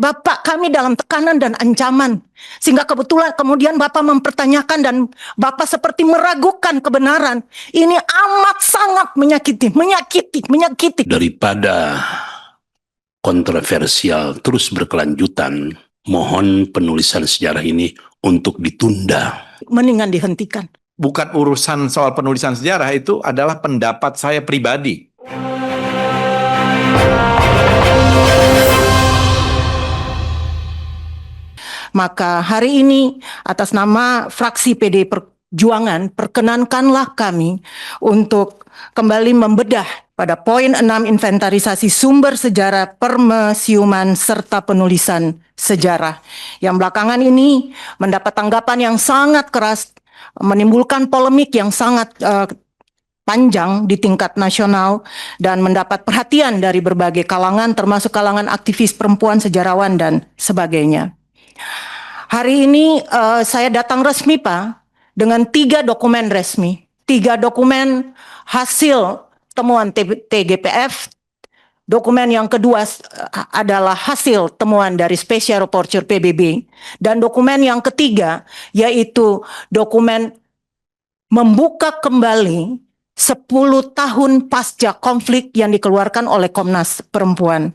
Bapak kami dalam tekanan dan ancaman. Sehingga kebetulan kemudian Bapak mempertanyakan dan Bapak seperti meragukan kebenaran. Ini amat sangat menyakiti. Daripada kontroversial terus berkelanjutan, mohon penulisan sejarah ini untuk ditunda. Mendingan dihentikan. Bukan urusan soal penulisan sejarah, itu adalah pendapat saya pribadi. Maka hari ini atas nama fraksi PD Perjuangan, perkenankanlah kami untuk kembali membedah pada poin 6 inventarisasi sumber sejarah permusiuman serta penulisan sejarah. Yang belakangan ini mendapat tanggapan yang sangat keras, menimbulkan polemik yang sangat panjang di tingkat nasional dan mendapat perhatian dari berbagai kalangan termasuk kalangan aktivis perempuan, sejarawan dan sebagainya. Hari ini saya datang resmi Pak dengan 3 dokumen resmi, 3 dokumen hasil temuan TGPF. Dokumen yang kedua adalah hasil temuan dari Special Rapporteur PBB, dan dokumen yang ketiga yaitu dokumen membuka kembali 10 tahun pasca konflik yang dikeluarkan oleh Komnas Perempuan.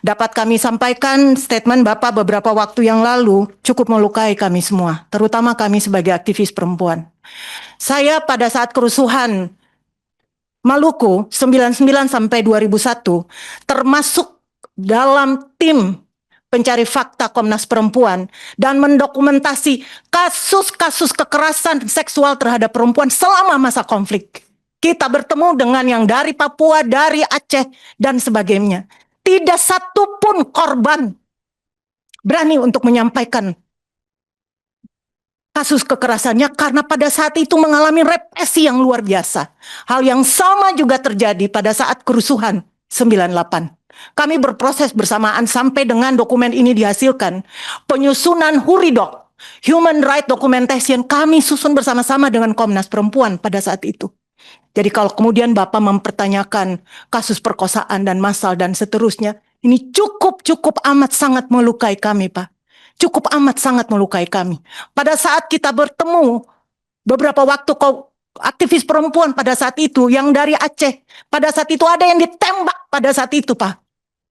Dapat kami sampaikan statement Bapak beberapa waktu yang lalu cukup melukai kami semua, terutama kami sebagai aktivis perempuan. Saya pada saat kerusuhan Maluku 99 sampai 2001 termasuk dalam tim pencari fakta Komnas Perempuan dan mendokumentasi kasus-kasus kekerasan seksual terhadap perempuan selama masa konflik. Kita bertemu dengan yang dari Papua, dari Aceh, dan sebagainya. Tidak satu pun korban berani untuk menyampaikan kasus kekerasannya karena pada saat itu mengalami represi yang luar biasa. Hal yang sama juga terjadi pada saat kerusuhan 98. Kami berproses bersamaan sampai dengan dokumen ini dihasilkan. Penyusunan HURIDOC, Human Right Documentation, kami susun bersama-sama dengan Komnas Perempuan pada saat itu. Jadi kalau kemudian Bapak mempertanyakan kasus perkosaan dan massal dan seterusnya, ini cukup amat sangat melukai kami Pak. Cukup amat sangat melukai kami. Pada saat kita bertemu beberapa waktu aktivis perempuan pada saat itu yang dari Aceh, pada saat itu ada yang ditembak pada saat itu Pak.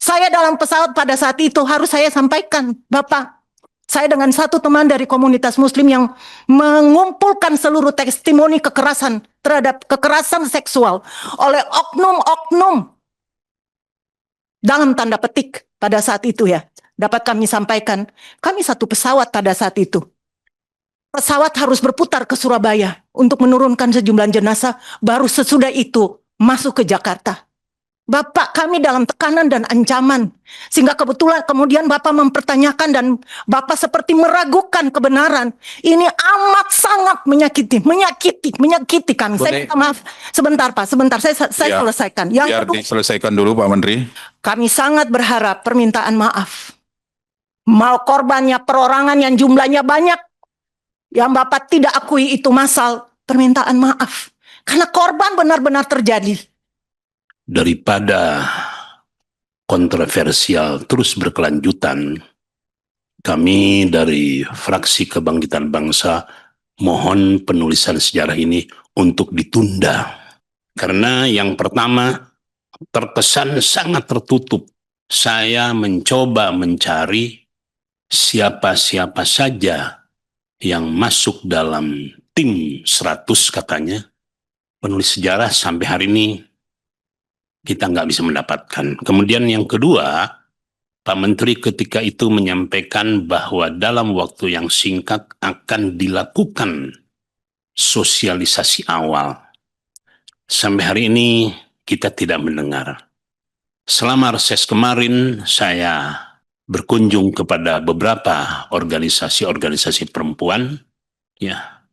Saya dalam pesawat pada saat itu harus saya sampaikan, Bapak, saya dengan satu teman dari komunitas muslim yang mengumpulkan seluruh testimoni kekerasan terhadap kekerasan seksual oleh oknum-oknum dalam tanda petik pada saat itu ya. Dapat kami sampaikan, kami satu pesawat pada saat itu. Pesawat harus berputar ke Surabaya untuk menurunkan sejumlah jenazah, baru sesudah itu masuk ke Jakarta. Bapak kami dalam tekanan dan ancaman. Sehingga kebetulan kemudian Bapak mempertanyakan dan Bapak seperti meragukan kebenaran. Ini amat sangat menyakiti kami. Saya minta maaf. Sebentar Pak, sebentar. Saya selesaikan. Yang Biar kedua, diselesaikan dulu Pak Menteri. kami sangat berharap permintaan maaf. Mau korbannya perorangan yang jumlahnya banyak, yang Bapak tidak akui itu massal, permintaan maaf. Karena korban benar-benar terjadi. Daripada kontroversial terus berkelanjutan, kami dari fraksi Kebangkitan Bangsa mohon penulisan sejarah ini untuk ditunda. Karena yang pertama terkesan sangat tertutup. Saya mencoba mencari siapa-siapa saja yang masuk dalam tim 100 katanya. Penulis sejarah sampai hari ini kita nggak bisa mendapatkan. Kemudian yang kedua, Pak Menteri ketika itu menyampaikan bahwa dalam waktu yang singkat akan dilakukan sosialisasi awal. Sampai hari ini kita tidak mendengar. Selama reses kemarin saya berkunjung kepada beberapa organisasi-organisasi perempuan, ya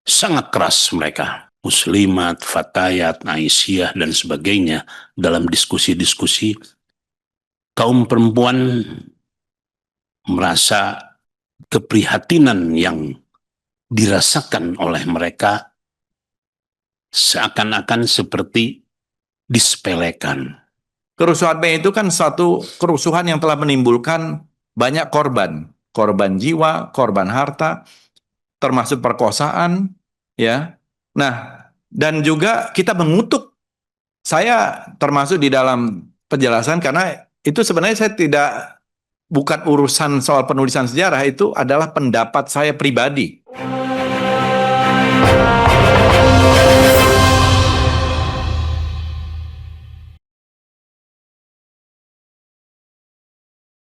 sangat keras mereka. Muslimat, Fatayat, Aisyah, dan sebagainya dalam diskusi-diskusi, kaum perempuan merasa keprihatinan yang dirasakan oleh mereka seakan-akan seperti disepelekan. Kerusuhan Mei itu kan suatu kerusuhan yang telah menimbulkan banyak korban jiwa, korban harta, termasuk perkosaan, ya. Nah, dan juga kita mengutuk, saya termasuk di dalam penjelasan karena itu sebenarnya saya bukan urusan soal penulisan sejarah, itu adalah pendapat saya pribadi.